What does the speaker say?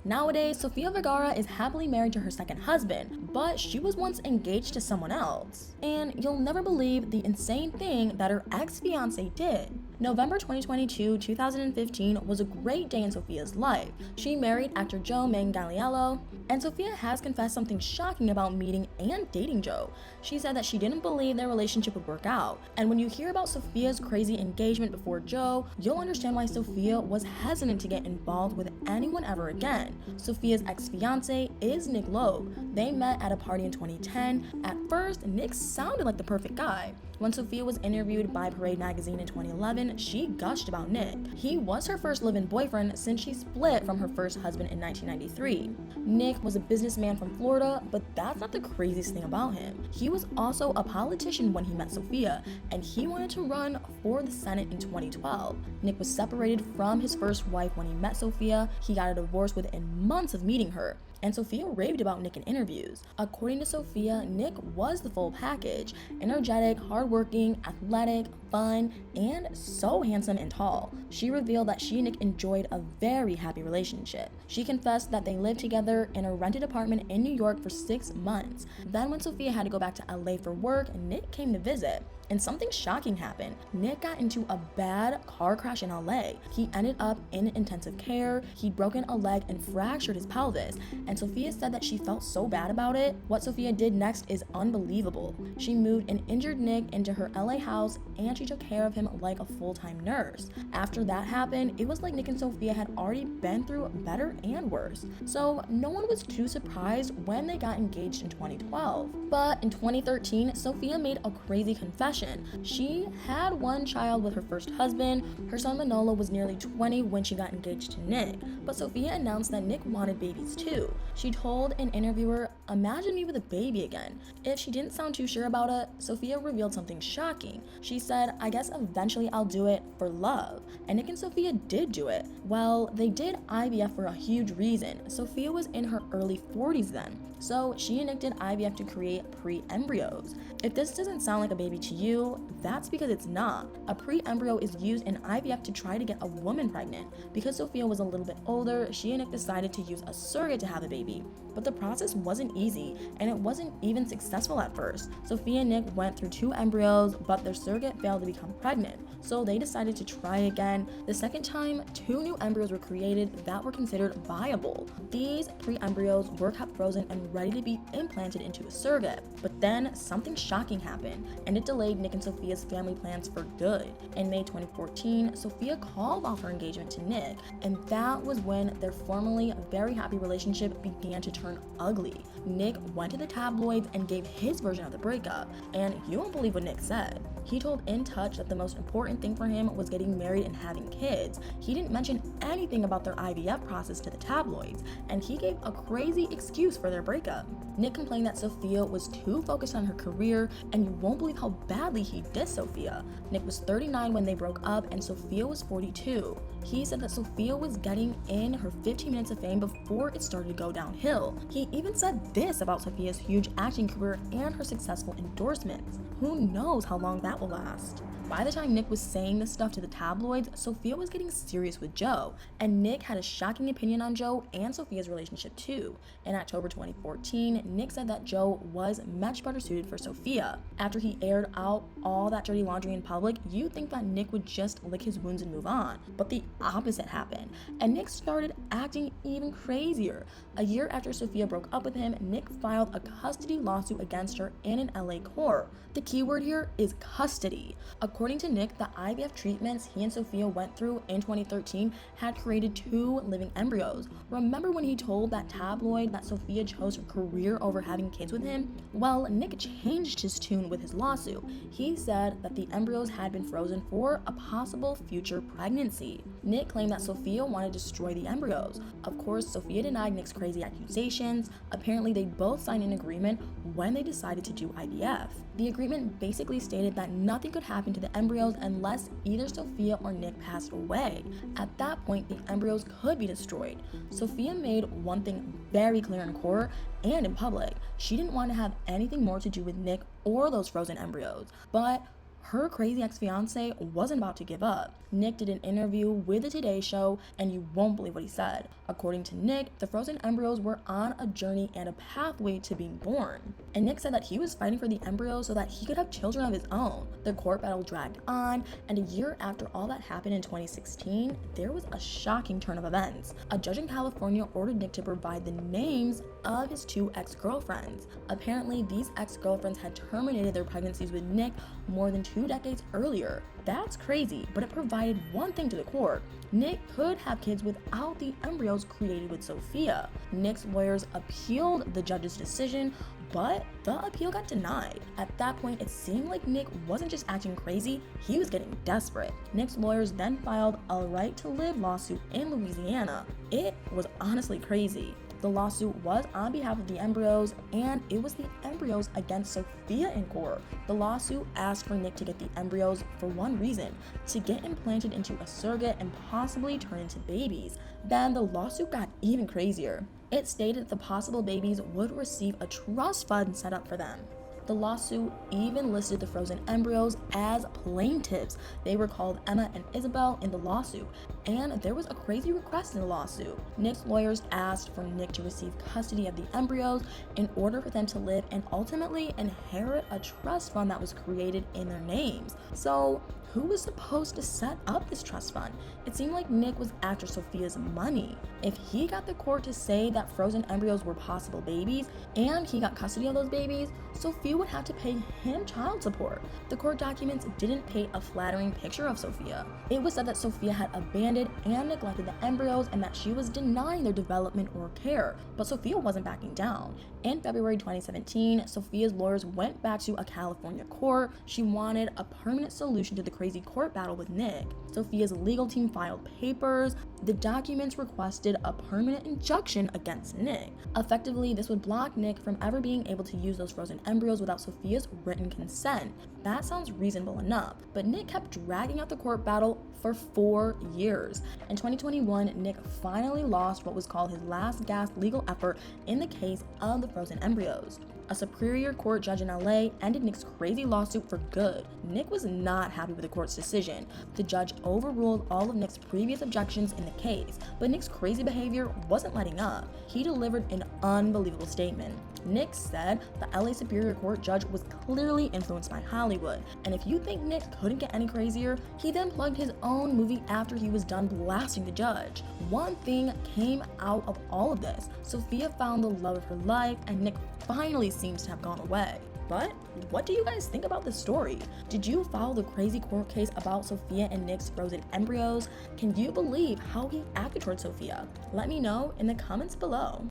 Nowadays, Sofia Vergara is happily married to her second husband, but she was once engaged to someone else. And you'll never believe the insane thing that her ex-fiance did. November 2015 was a great day in Sofia's life. She married actor Joe Manganiello, and Sofia has confessed something shocking about meeting and dating Joe. She said that she didn't believe their relationship would work out, and when you hear about Sofia's crazy engagement before Joe, you'll understand why Sofia was hesitant to get involved with anyone ever again. Sofia's ex-fiance is Nick Loeb. They met at a party in 2010. At first, Nick sounded like the perfect guy. When Sofia was interviewed by Parade magazine in 2011, she gushed about Nick. He was her first live-in boyfriend since she split from her first husband in 1993. Nick was a businessman from Florida, but that's not the craziest thing about him. He was also a politician when he met Sofia, and he wanted to run for the Senate in 2012. Nick was separated from his first wife when he met Sofia. He got a divorce within months of meeting her, and Sofia raved about Nick in interviews. According to Sofia, Nick was the full package: energetic, hardworking, athletic, fun, and so handsome and tall. She revealed that she and Nick enjoyed a very happy relationship. She confessed that they lived together in a rented apartment in New York for 6 months. Then when Sofia had to go back to LA for work, Nick came to visit. And something shocking happened. Nick got into a bad car crash in LA. He ended up in intensive care. He'd broken a leg and fractured his pelvis. And Sofia said that she felt so bad about it. What Sofia did next is unbelievable. She moved an injured Nick into her LA house, and she took care of him like a full-time nurse. After that happened, it was like Nick and Sofia had already been through better and worse. So no one was too surprised when they got engaged in 2012. But in 2013, Sofia made a crazy confession. She had one child with her first husband. Her son Manolo was nearly 20 when she got engaged to Nick, but Sofia announced that Nick wanted babies too. She told an interviewer, "Imagine me with a baby again." If she didn't sound too sure about it, Sofia revealed something shocking. She said, "I guess eventually I'll do it for love." And Nick and Sofia did do it. Well, they did IVF for a huge reason. Sofia was in her early 40s then, so she and Nick did IVF to create pre-embryos. If this doesn't sound like a baby to you, that's because it's not. A pre-embryo is used in IVF to try to get a woman pregnant. Because Sofia was a little bit older, she and Nick decided to use a surrogate to have a baby. But the process wasn't easy, and it wasn't even successful at first. Sofia and Nick went through 2 embryos, but their surrogate failed to become pregnant. So they decided to try again. The second time, 2 new embryos were created that were considered viable. These 3 embryos were kept frozen and ready to be implanted into a surrogate. But then something shocking happened, and it delayed Nick and Sofia's family plans for good. In May 2014, Sofia called off her engagement to Nick, and that was when their formerly very happy relationship began to turn ugly. Nick went to the tabloids and gave his version of the breakup, and you won't believe what Nick said. He told In Touch that the most important thing for him was getting married and having kids. He didn't mention anything about their IVF process to the tabloids, and he gave a crazy excuse for their breakup. Nick complained that Sofia was too focused on her career, and you won't believe how badly he dissed Sofia. Nick was 39 when they broke up, and Sofia was 42. He said that Sofia was getting in her 15 minutes of fame before it started to go downhill. He even said this about Sofia's huge acting career and her successful endorsements. Who knows how long that will last? By the time Nick was saying this stuff to the tabloids, Sofia was getting serious with Joe, and Nick had a shocking opinion on Joe and Sofia's relationship too. In October 2014, Nick said that Joe was much better suited for Sofia. After he aired out all that dirty laundry in public, you'd think that Nick would just lick his wounds and move on. But the opposite happened, and Nick started acting even crazier. A year after Sofia broke up with him, Nick filed a custody lawsuit against her in an LA court. The key word here is custody. According to Nick, the IVF treatments he and Sofia went through in 2013 had created 2 living embryos. Remember when he told that tabloid that Sofia chose her career over having kids with him? Well, Nick changed his tune with his lawsuit. He said that the embryos had been frozen for a possible future pregnancy. Nick claimed that Sofia wanted to destroy the embryos. Of course, Sofia denied Nick's crazy accusations. Apparently, they both signed an agreement when they decided to do IVF. The agreement basically stated that nothing could happen to the embryos unless either Sofia or Nick passed away. At that point, the embryos could be destroyed. Sofia made one thing very clear in court and in public. She didn't want to have anything more to do with Nick or those frozen embryos. But her crazy ex-fiance wasn't about to give up. Nick did an interview with the Today Show, and you won't believe what he said. According to Nick, the frozen embryos were on a journey and a pathway to being born. And Nick said that he was fighting for the embryos so that he could have children of his own. The court battle dragged on, and a year after all that happened in 2016, there was a shocking turn of events. A judge in California ordered Nick to provide the names of his 2 ex-girlfriends. Apparently, these ex-girlfriends had terminated their pregnancies with Nick more than 2 decades earlier. That's crazy, but it provided one thing to the court. Nick could have kids without the embryos created with Sofia. Nick's lawyers appealed the judge's decision, but the appeal got denied. At that point, it seemed like Nick wasn't just acting crazy, he was getting desperate. Nick's lawyers then filed a right to live lawsuit in Louisiana. It was honestly crazy. The lawsuit was on behalf of the embryos, and it was the embryos against Sofia in court. The lawsuit asked for Nick to get the embryos for one reason: to get implanted into a surrogate and possibly turn into babies. Then the lawsuit got even crazier. It stated that the possible babies would receive a trust fund set up for them. The lawsuit even listed the frozen embryos as plaintiffs. They were called Emma and Isabel in the lawsuit, and there was a crazy request in the lawsuit. Nick's lawyers asked for Nick to receive custody of the embryos in order for them to live and ultimately inherit a trust fund that was created in their names. So, who was supposed to set up this trust fund? It seemed like Nick was after Sofia's money. If he got the court to say that frozen embryos were possible babies and he got custody of those babies, Sofia would have to pay him child support. The court documents didn't paint a flattering picture of Sofia. It was said that Sofia had abandoned and neglected the embryos and that she was denying their development or care, but Sofia wasn't backing down. In February 2017, Sofia's lawyers went back to a California court. She wanted a permanent solution to the crazy court battle with Nick. Sofia's legal team filed papers. The documents requested a permanent injunction against Nick. Effectively, this would block Nick from ever being able to use those frozen embryos without Sofia's written consent. That sounds reasonable enough, but Nick kept dragging out the court battle for 4 years. In 2021, Nick finally lost what was called his last gasp legal effort in the case of the frozen embryos. A superior court judge in LA ended Nick's crazy lawsuit for good. Nick was not happy with the court's decision. The judge overruled all of Nick's previous objections in the case, but Nick's crazy behavior wasn't letting up. He delivered an unbelievable statement. Nick said the LA Superior Court judge was clearly influenced by Hollywood, and if you think Nick couldn't get any crazier, he then plugged his own movie after he was done blasting the judge. One thing came out of all of this: Sofia found the love of her life, and Nick finally seems to have gone away. But what do you guys think about this story? Did you follow the crazy court case about Sofia and Nick's frozen embryos? Can you believe how he acted towards Sofia? Let me know in the comments below.